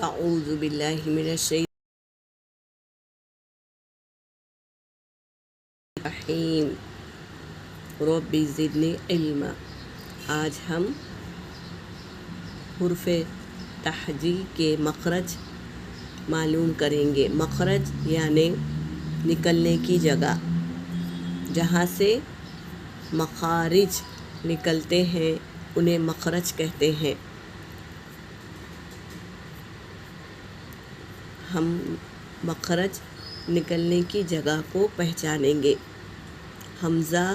اعوذ باللہ من الشیطان الرجیم رب زدنی علما۔ آج ہم حرف تہجی کے مخرج معلوم کریں گے۔ مخرج یعنی نکلنے کی جگہ، جہاں سے مخارج نکلتے ہیں انہیں مخرج کہتے ہیں۔ ہم مخرج نکلنے کی جگہ کو پہچانیں گے۔ حمزہ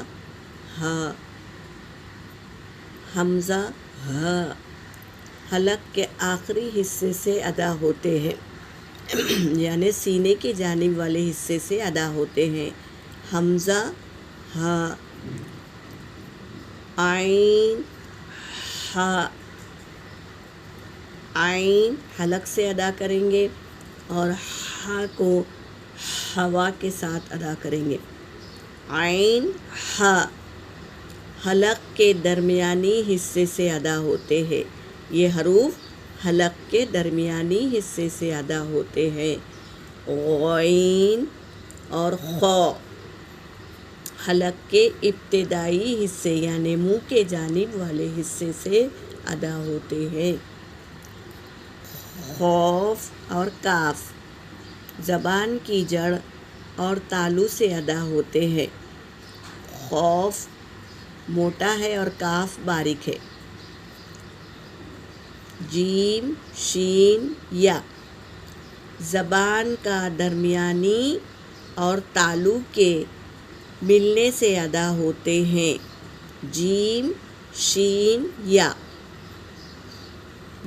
ہا، حمزہ ہا حلق کے آخری حصے سے ادا ہوتے ہیں، یعنی سینے کی جانب والے حصے سے ادا ہوتے ہیں۔ حمزہ ہا، عین ہا، عین حلق سے ادا کریں گے اور ہا کو ہوا کے ساتھ ادا کریں گے۔ عین ہا حلق کے درمیانی حصے سے ادا ہوتے ہیں۔ یہ حروف حلق کے درمیانی حصے سے ادا ہوتے ہیں۔ غین اور خا حلق کے ابتدائی حصے یعنی منہ کے جانب والے حصے سے ادا ہوتے ہیں۔ خوف اور کاف زبان کی جڑ اور تالو سے ادا ہوتے ہیں۔ خوف موٹا ہے اور کاف باریک ہے۔ جیم، شین، یا زبان کا درمیانی اور تالو کے ملنے سے ادا ہوتے ہیں۔ جیم، شین، یا۔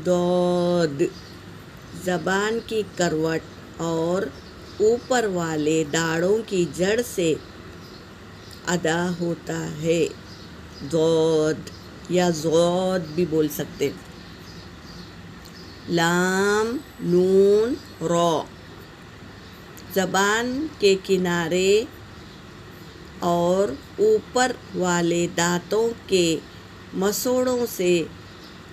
داد زبان کی کروٹ اور اوپر والے داڑھوں کی جڑ سے ادا ہوتا ہے۔ ضاد یا ضاد بھی بول سکتے۔ لام، نون، را زبان کے کنارے اور اوپر والے دانتوں کے مسوڑوں سے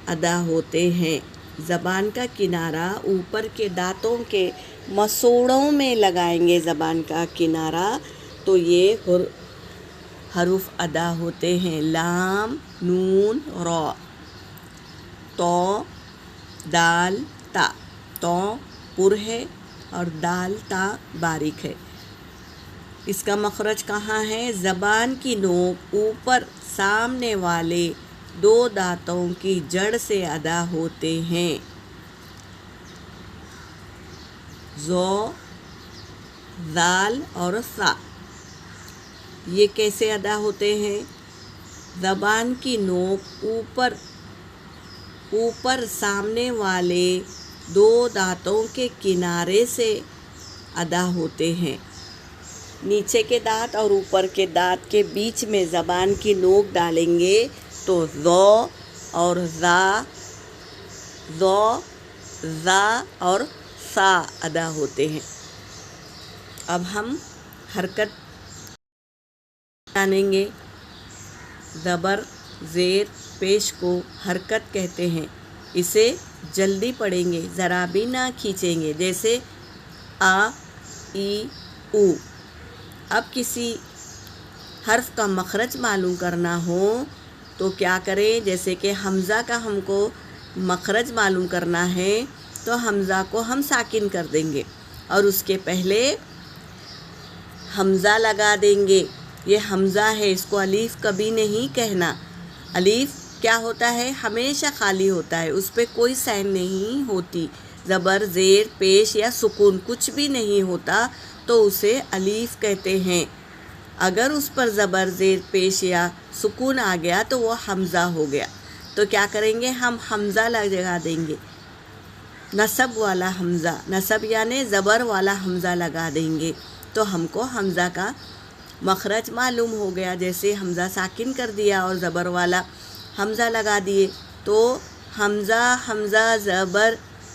ادا ہوتے ہیں۔ زبان کا کنارہ اوپر کے دانتوں کے مسوڑوں میں لگائیں گے زبان کا کنارہ تو یہ حروف ادا ہوتے ہیں۔ لام، نون، را۔ تو، دال، تا۔ تو پر ہے اور دال تا باریک ہے۔ اس کا مخرج کہاں ہے؟ زبان کی نوک اوپر سامنے والے دو دانتوں کی جڑ سے ادا ہوتے ہیں۔ زو، ذال اور سا یہ کیسے ادا ہوتے ہیں؟ زبان کی نوک اوپر سامنے والے دو دانتوں کے کنارے سے ادا ہوتے ہیں۔ نیچے کے دانت اور اوپر کے دانت کے بیچ میں زبان کی نوک ڈالیں گے تو زو اور زا، زو، زا اور سا ادا ہوتے ہیں۔ اب ہم حرکت جانیں گے۔ زبر زیر پیش کو حرکت کہتے ہیں۔ اسے جلدی پڑھیں گے، ذرا بھی نہ کھینچیں گے، جیسے آ، ای، او۔ اب کسی حرف کا مخرج معلوم کرنا ہو تو کیا کریں؟ جیسے کہ حمزہ کا ہم کو مخرج معلوم کرنا ہے تو حمزہ کو ہم ساکن کر دیں گے اور اس کے پہلے حمزہ لگا دیں گے۔ یہ حمزہ ہے، اس کو الف کبھی نہیں کہنا۔ الف کیا ہوتا ہے؟ ہمیشہ خالی ہوتا ہے، اس پہ کوئی سین نہیں ہوتی۔ زبر زیر پیش یا سکون کچھ بھی نہیں ہوتا تو اسے الف کہتے ہیں۔ اگر اس پر زبر زیر پیش یا سکون آ گیا تو وہ حمزہ ہو گیا۔ تو کیا کریں گے؟ ہم حمزہ لگا دیں گے، نصب والا حمزہ، نصب یعنی زبر والا حمزہ لگا دیں گے تو ہم کو حمزہ کا مخرج معلوم ہو گیا۔ جیسے حمزہ ساکن کر دیا اور زبر والا حمزہ لگا دیے تو حمزہ، حمزہ زبر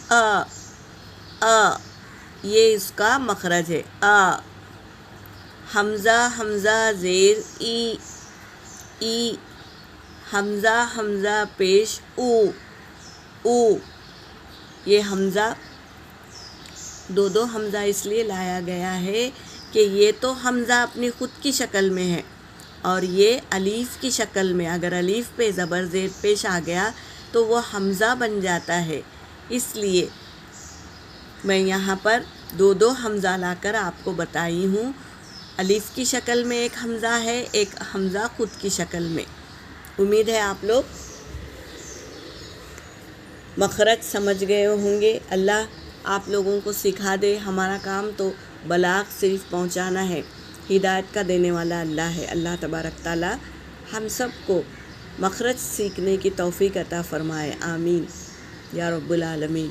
آ، آ یہ اس کا مخرج ہے۔ آ۔ حمزہ، حمزہ زیر ای، ای۔ حمزہ، حمزہ پیش او، او۔ یہ حمزہ دو حمزہ اس لیے لایا گیا ہے کہ یہ تو حمزہ اپنی خود کی شکل میں ہے اور یہ الف کی شکل میں، اگر الف پہ زبر زیر پیش آ گیا تو وہ حمزہ بن جاتا ہے، اس لیے میں یہاں پر دو حمزہ لا کر آپ کو بتائی ہوں۔ الف کی شکل میں ایک حمزہ ہے، ایک حمزہ خود کی شکل میں۔ امید ہے آپ لوگ مخرج سمجھ گئے ہوں گے۔ اللہ آپ لوگوں کو سکھا دے، ہمارا کام تو بلاغ صرف پہنچانا ہے، ہدایت کا دینے والا اللہ ہے۔ اللہ تبارک تعالی ہم سب کو مخرج سیکھنے کی توفیق عطا فرمائے، آمین یا رب العالمین۔